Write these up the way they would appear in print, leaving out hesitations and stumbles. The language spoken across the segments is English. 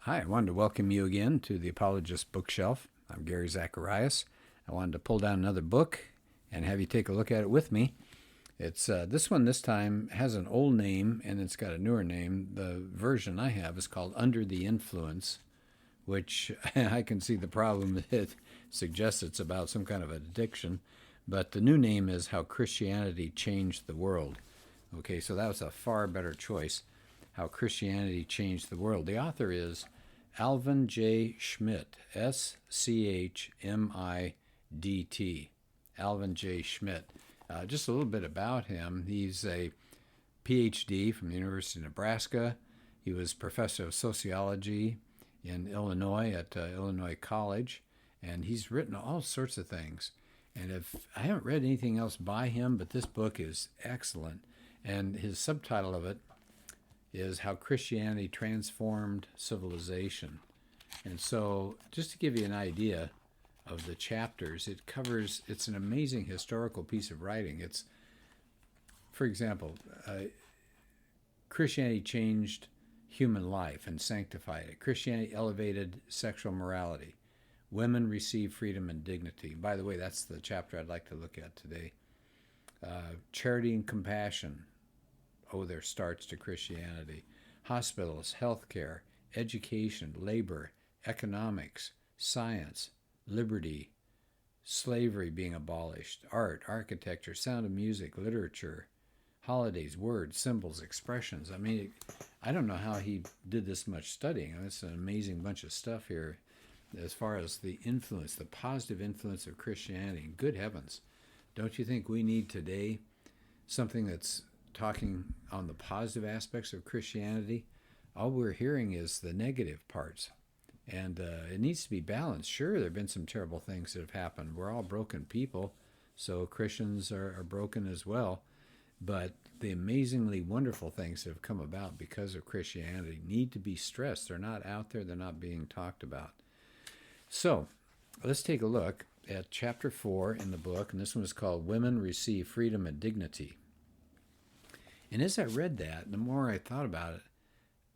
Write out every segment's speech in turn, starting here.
Hi, I wanted to welcome you again to the Apologist bookshelf. I'm Gary Zacharias. I wanted to pull down another book and have you take a look at it with me. It's this one this time has an old name and it's got a newer name. The version I have is called Under the Influence, which I can see the problem. It suggests it's about some kind of addiction, but the new name is How Christianity Changed the World. Okay, so that was a far better choice. How Christianity Changed the World. The author is Alvin J. Schmidt, Schmidt. Alvin J. Schmidt. Just a little bit about him. He's a PhD from the University of Nebraska. He was professor of sociology in Illinois at Illinois College, and he's written all sorts of things. And if I haven't read anything else by him, but this book is excellent. And his subtitle of it is How Christianity Transformed Civilization. And so, just to give you an idea of the chapters, it's an amazing historical piece of writing. It's, for example, Christianity changed human life and sanctified it. Christianity elevated sexual morality. Women receive freedom and dignity. By the way, that's the chapter I'd like to look at today. Charity and compassion owe their starts to Christianity. Hospitals, healthcare, education, labor, economics, science, liberty, slavery being abolished, art, architecture, sound of music, literature, holidays, words, symbols, expressions. I mean, I don't know how he did this much studying. I mean, it's an amazing bunch of stuff here as far as the influence, the positive influence of Christianity. Good heavens. Don't you think we need today something that's talking on the positive aspects of Christianity? All we're hearing is the negative parts. And it needs to be balanced. Sure, there have been some terrible things that have happened. We're all broken people, so Christians are broken as well. But the amazingly wonderful things that have come about because of Christianity need to be stressed. They're not out there. They're not being talked about. So let's take a look at chapter 4 in the book. And this one is called Women Receive Freedom and Dignity. And as I read that, the more I thought about it,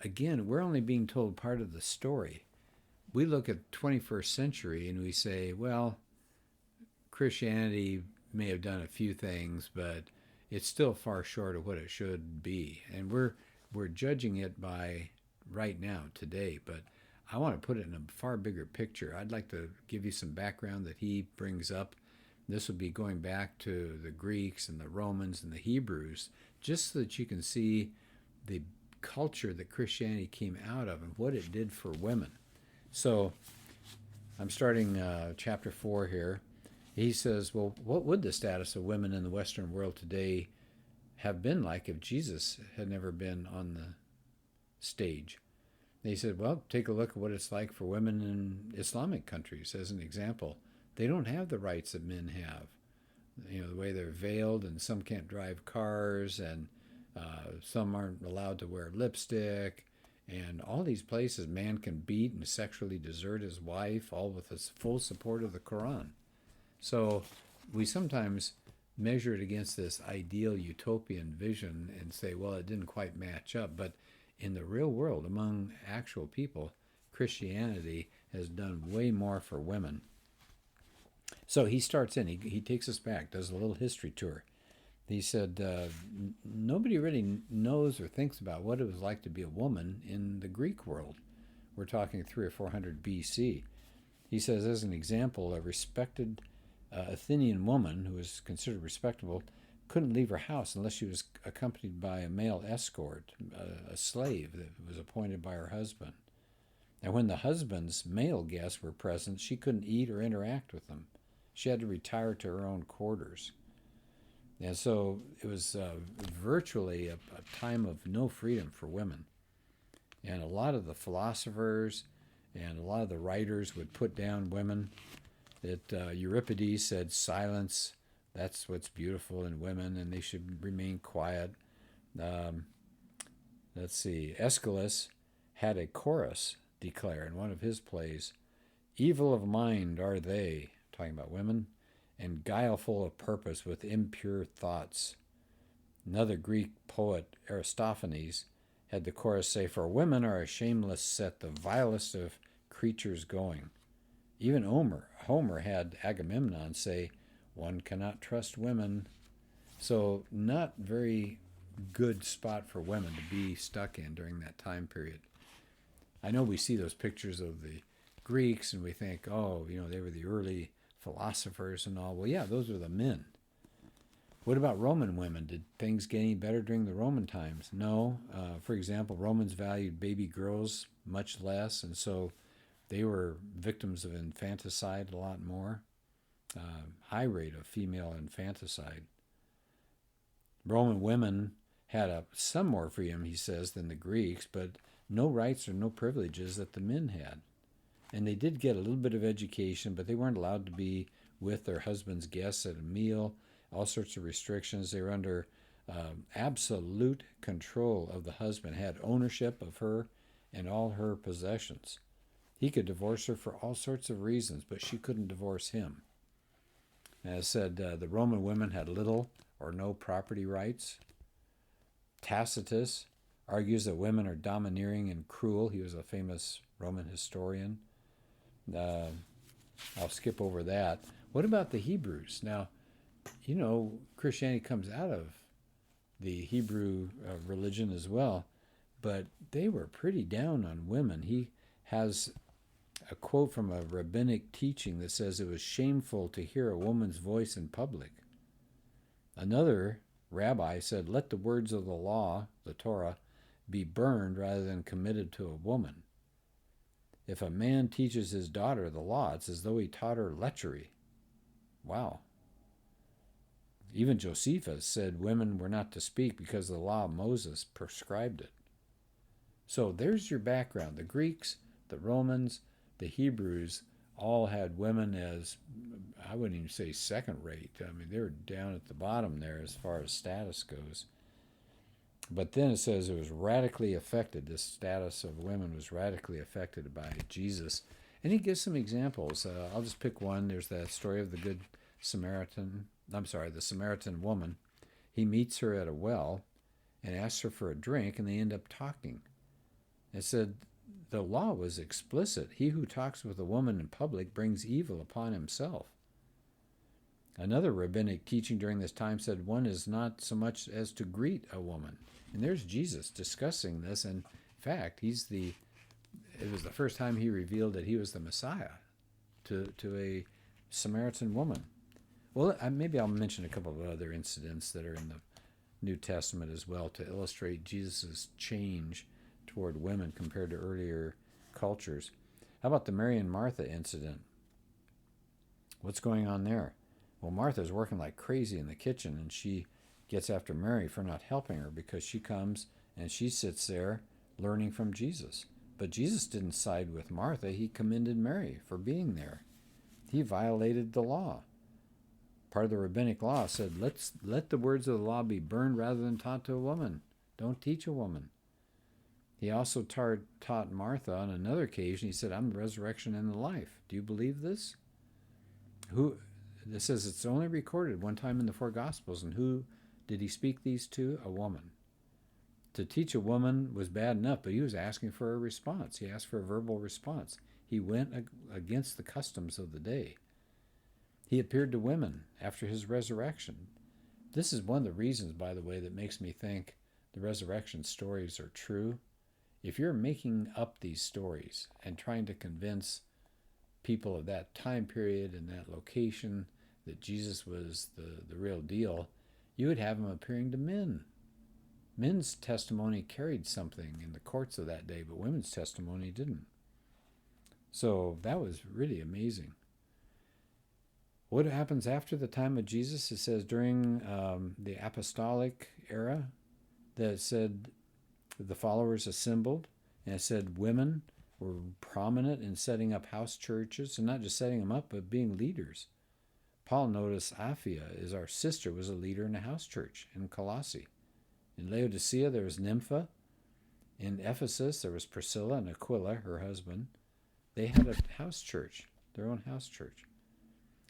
again, we're only being told part of the story. We look at the 21st century and we say, well, Christianity may have done a few things, but it's still far short of what it should be. And we're judging it by right now, today. But I want to put it in a far bigger picture. I'd like to give you some background that he brings up. This would be going back to the Greeks and the Romans and the Hebrews, just so that you can see the culture that Christianity came out of and what it did for women. So I'm starting chapter 4 here. He says, well, what would the status of women in the Western world today have been like if Jesus had never been on the stage? They said, well, take a look at what it's like for women in Islamic countries as an example. They don't have the rights that men have. You know, the way they're veiled, and some can't drive cars, and some aren't allowed to wear lipstick, and all these places man can beat and sexually desert his wife, all with the full support of the Quran. So we sometimes measure it against this ideal utopian vision and say, well, it didn't quite match up. But in the real world, among actual people, Christianity has done way more for women. So he starts in, he takes us back, does a little history tour. He said, nobody really knows or thinks about what it was like to be a woman in the Greek world. We're talking 300 or 400 BC. He says, as an example, a respected Athenian woman who was considered respectable couldn't leave her house unless she was accompanied by a male escort, a slave that was appointed by her husband. And when the husband's male guests were present, she couldn't eat or interact with them. She had to retire to her own quarters. And so it was virtually a time of no freedom for women. And a lot of the philosophers and a lot of the writers would put down women. Euripides said, silence, that's what's beautiful in women, and they should remain quiet. Let's see, Aeschylus had a chorus declare in one of his plays, evil of mind are they, talking about women, and guileful of purpose with impure thoughts. Another Greek poet, Aristophanes, Had the chorus say, "For women are a shameless set, the vilest of creatures going." Even Homer had Agamemnon say, "One cannot trust women." So not very good spot for women to be stuck in during that time period. I know we see those pictures of the Greeks and we think, oh, they were the early philosophers and all. Well, yeah, those were the men. What about Roman women? Did things get any better during the Roman times? No. For example, Romans valued baby girls much less, and so they were victims of infanticide a lot more. High rate of female infanticide. Roman women had some more freedom, he says, than the Greeks, but no rights or no privileges that the men had. And they did get a little bit of education, but they weren't allowed to be with their husband's guests at a meal, all sorts of restrictions. They were under absolute control of the husband, had ownership of her and all her possessions. He could divorce her for all sorts of reasons, but she couldn't divorce him. As said, the Roman women had little or no property rights. Tacitus argues that women are domineering and cruel. He was a famous Roman historian. I'll skip over that. What about the Hebrews? Now, Christianity comes out of the Hebrew religion as well, but they were pretty down on women. He has a quote from a rabbinic teaching that says it was shameful to hear a woman's voice in public. Another rabbi said, "Let the words of the law, the Torah, be burned rather than committed to a woman. If a man teaches his daughter the law, it's as though he taught her lechery." Wow. Even Josephus said women were not to speak because the law of Moses prescribed it. So there's your background. The Greeks, the Romans, the Hebrews all had women as, I wouldn't even say second rate. I mean, they were down at the bottom there as far as status goes. But then it says it was radically affected. This status of women was radically affected by Jesus. And he gives some examples. I'll just pick one. There's that story of the Samaritan woman. He meets her at a well and asks her for a drink, and they end up talking. It said the law was explicit. He who talks with a woman in public brings evil upon himself. Another rabbinic teaching during this time said one is not so much as to greet a woman. And there's Jesus discussing this. And in fact, it was the first time he revealed that he was the Messiah to a Samaritan woman. Well, maybe I'll mention a couple of other incidents that are in the New Testament as well to illustrate Jesus' change toward women compared to earlier cultures. How about the Mary and Martha incident? What's going on there? Well, Martha's working like crazy in the kitchen, and she gets after Mary for not helping her because she comes and she sits there learning from Jesus. But Jesus didn't side with Martha. He commended Mary for being there. He violated the law. Part of the rabbinic law said, let the words of the law be burned rather than taught to a woman. Don't teach a woman. He also taught Martha on another occasion. He said, "I'm the resurrection and the life. Do you believe this?" This says it's only recorded one time in the four Gospels. And who did he speak these to? A woman. To teach a woman was bad enough, but he was asking for a response. He asked for a verbal response. He went against the customs of the day. He appeared to women after his resurrection. This is one of the reasons, by the way, that makes me think the resurrection stories are true. If you're making up these stories and trying to convince people of that time period and that location that Jesus was the real deal, you would have him appearing to men. Men's testimony carried something in the courts of that day, but women's testimony didn't. So that was really amazing. What happens after the time of Jesus? It says during the apostolic era that it said the followers assembled, and it said women were prominent in setting up house churches, and not just setting them up, but being leaders. Paul noticed Apphia, our sister, was a leader in a house church in Colossae. In Laodicea, there was Nympha. In Ephesus, there was Priscilla and Aquila, her husband. They had a house church, their own house church.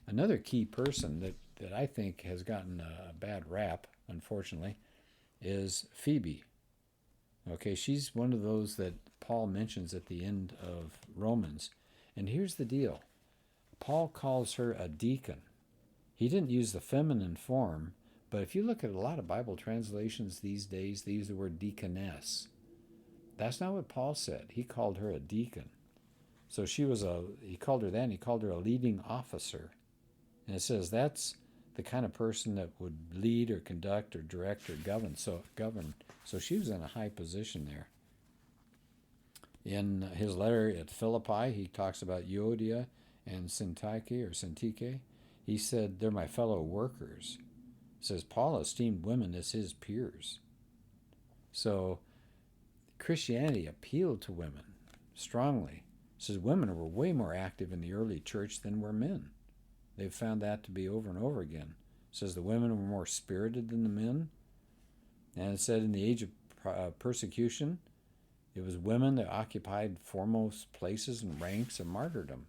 Another key person that I think has gotten a bad rap, unfortunately, is Phoebe. Okay, she's one of those that Paul mentions at the end of Romans. And here's the deal. Paul calls her a deacon. He didn't use the feminine form, but if you look at a lot of Bible translations these days, they use the word deaconess. That's not what Paul said. He called her a deacon. So he called her that, and he called her a leading officer. And it says that's the kind of person that would lead or conduct or direct or govern. So she was in a high position there. In his letter at Philippi, he talks about Euodia and Syntyche. He said, they're my fellow workers. He says, Paul esteemed women as his peers. So Christianity appealed to women strongly. It says women were way more active in the early church than were men. They've found that to be over and over again. It says the women were more spirited than the men. And it said in the age of persecution, it was women that occupied foremost places and ranks of martyrdom.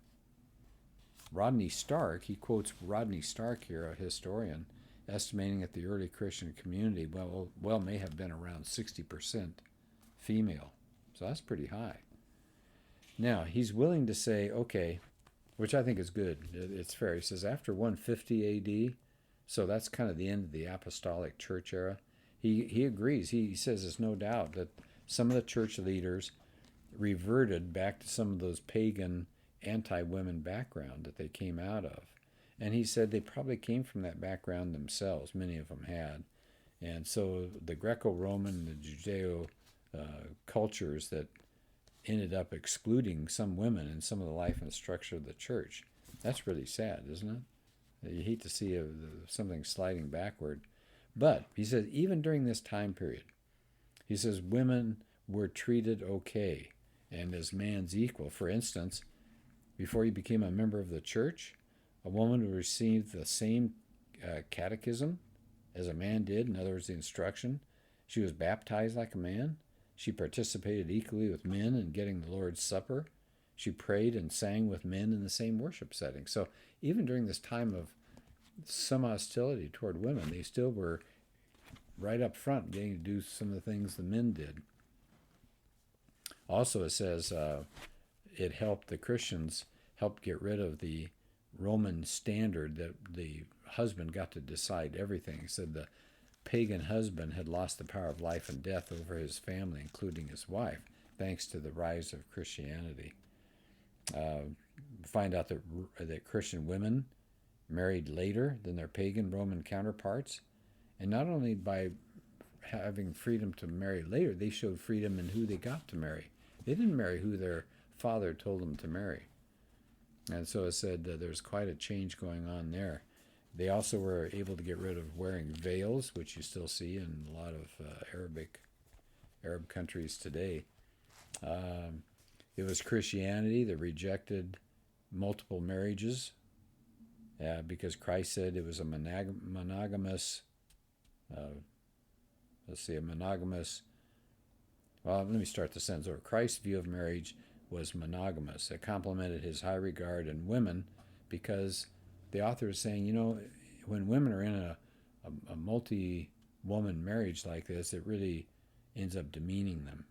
Rodney Stark, he quotes Rodney Stark here, a historian, estimating that the early Christian community may have been around 60% female. So that's pretty high. Now, he's willing to say, okay, which I think is good. It's fair. He says after 150 AD, so that's kind of the end of the apostolic church era, he agrees. He says there's no doubt that some of the church leaders reverted back to some of those pagan anti-women background that they came out of. And he said they probably came from that background themselves. Many of them had. And so the Greco-Roman, the Judeo cultures that ended up excluding some women in some of the life and structure of the church. That's really sad, isn't it? You hate to see something sliding backward. But he says even during this time period, he says women were treated okay and as man's equal. For instance, before you became a member of the church, a woman would receive the same catechism as a man did, in other words, the instruction. She was baptized like a man. She participated equally with men in getting the Lord's Supper. She prayed and sang with men in the same worship setting. So even during this time of some hostility toward women, they still were right up front getting to do some of the things the men did. Also, it says it helped the Christians helped get rid of the Roman standard that the husband got to decide everything. He said the pagan husband had lost the power of life and death over his family, including his wife, thanks to the rise of Christianity. Find out that Christian women married later than their pagan Roman counterparts. And not only by having freedom to marry later, they showed freedom in who they got to marry. They didn't marry who their father told them to marry. And so it said there's quite a change going on there. They also were able to get rid of wearing veils, which you still see in a lot of Arab countries today. It was Christianity that rejected multiple marriages because Christ said it was a monogamous. Well, let me start the sentence over. Christ's view of marriage was monogamous. It complemented his high regard in women because the author is saying, when women are in a multi-woman marriage like this, it really ends up demeaning them.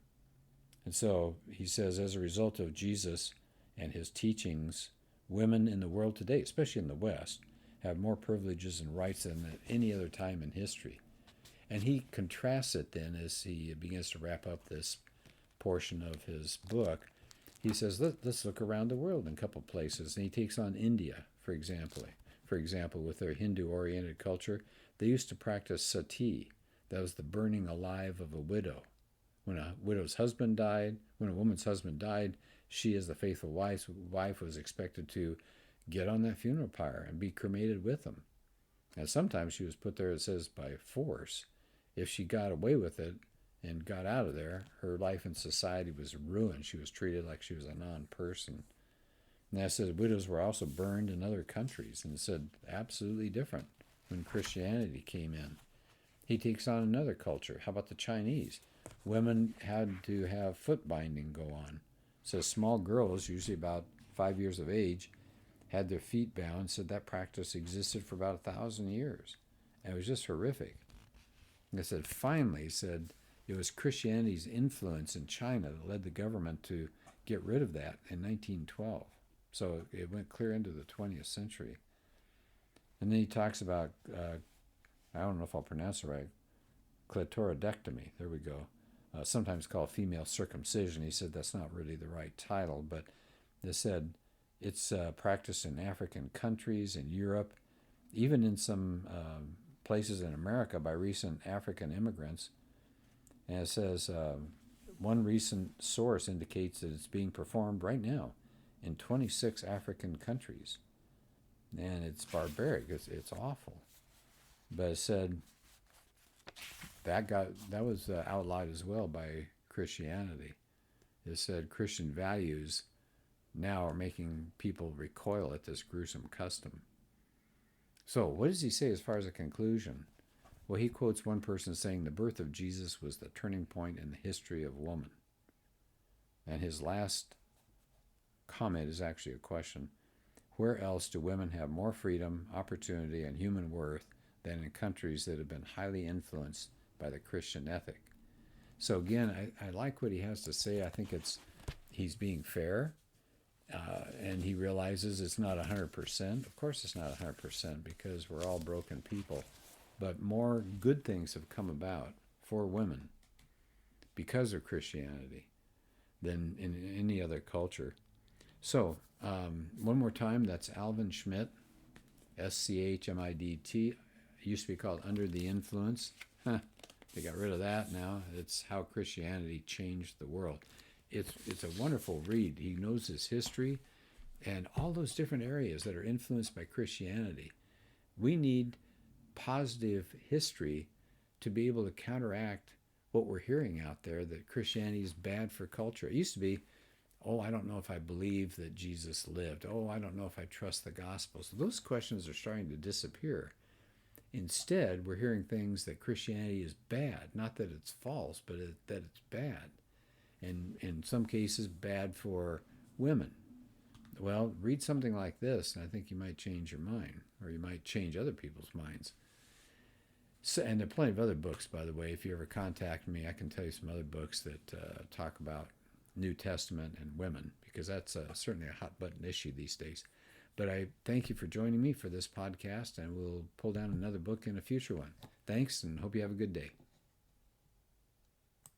And so he says, as a result of Jesus and his teachings, women in the world today, especially in the West, have more privileges and rights than at any other time in history. And he contrasts it then as he begins to wrap up this portion of his book. He says, let's look around the world in a couple places. And he takes on India, for example. For example, with their Hindu-oriented culture, they used to practice sati. That was the burning alive of a widow. When a woman's husband died, she, as the faithful wife, was expected to get on that funeral pyre and be cremated with them. And sometimes she was put there, it says, by force. If she got away with it and got out of there, her life in society was ruined. She was treated like she was a non-person. And that says widows were also burned in other countries, and it said absolutely different when Christianity came in. He takes on another culture. How about the Chinese? Women had to have foot binding go on. So small girls, usually about 5 years of age, had their feet bound. Said that practice existed for about 1,000 years. And it was just horrific. And I said, finally, It was Christianity's influence in China that led the government to get rid of that in 1912. So it went clear into the 20th century. And then he talks about, I don't know if I'll pronounce it right, clitoridectomy. There we go. Sometimes called female circumcision. He said that's not really the right title, but they said it's practiced in African countries, in Europe, even in some places in America by recent African immigrants. And it says one recent source indicates that it's being performed right now in 26 African countries. And it's barbaric. It's awful. But it said that was outlawed as well by Christianity. It said Christian values now are making people recoil at this gruesome custom. So what does he say as far as a conclusion? Well, he quotes one person saying the birth of Jesus was the turning point in the history of woman. And his last comment is actually a question. Where else do women have more freedom, opportunity, and human worth than in countries that have been highly influenced by the Christian ethic? So again, I like what he has to say. I think he's being fair, and he realizes it's not 100%. Of course it's not 100% because we're all broken people. But more good things have come about for women because of Christianity than in any other culture. So, one more time, that's Alvin Schmidt, Schmidt. It used to be called Under the Influence. They got rid of that now. It's How Christianity Changed the World. It's a wonderful read. He knows his history and all those different areas that are influenced by Christianity. We need positive history to be able to counteract what we're hearing out there, that Christianity is bad for culture. It used to be, oh, I don't know if I believe that Jesus lived. Oh, I don't know if I trust the gospel. So those questions are starting to disappear. Instead, we're hearing things that Christianity is bad. Not that it's false, but that it's bad. And in some cases, bad for women. Well, read something like this, and I think you might change your mind, or you might change other people's minds. So, and there are plenty of other books, by the way. If you ever contact me, I can tell you some other books that talk about New Testament and women, because that's certainly a hot-button issue these days. But I thank you for joining me for this podcast, and we'll pull down another book in a future one. Thanks, and hope you have a good day.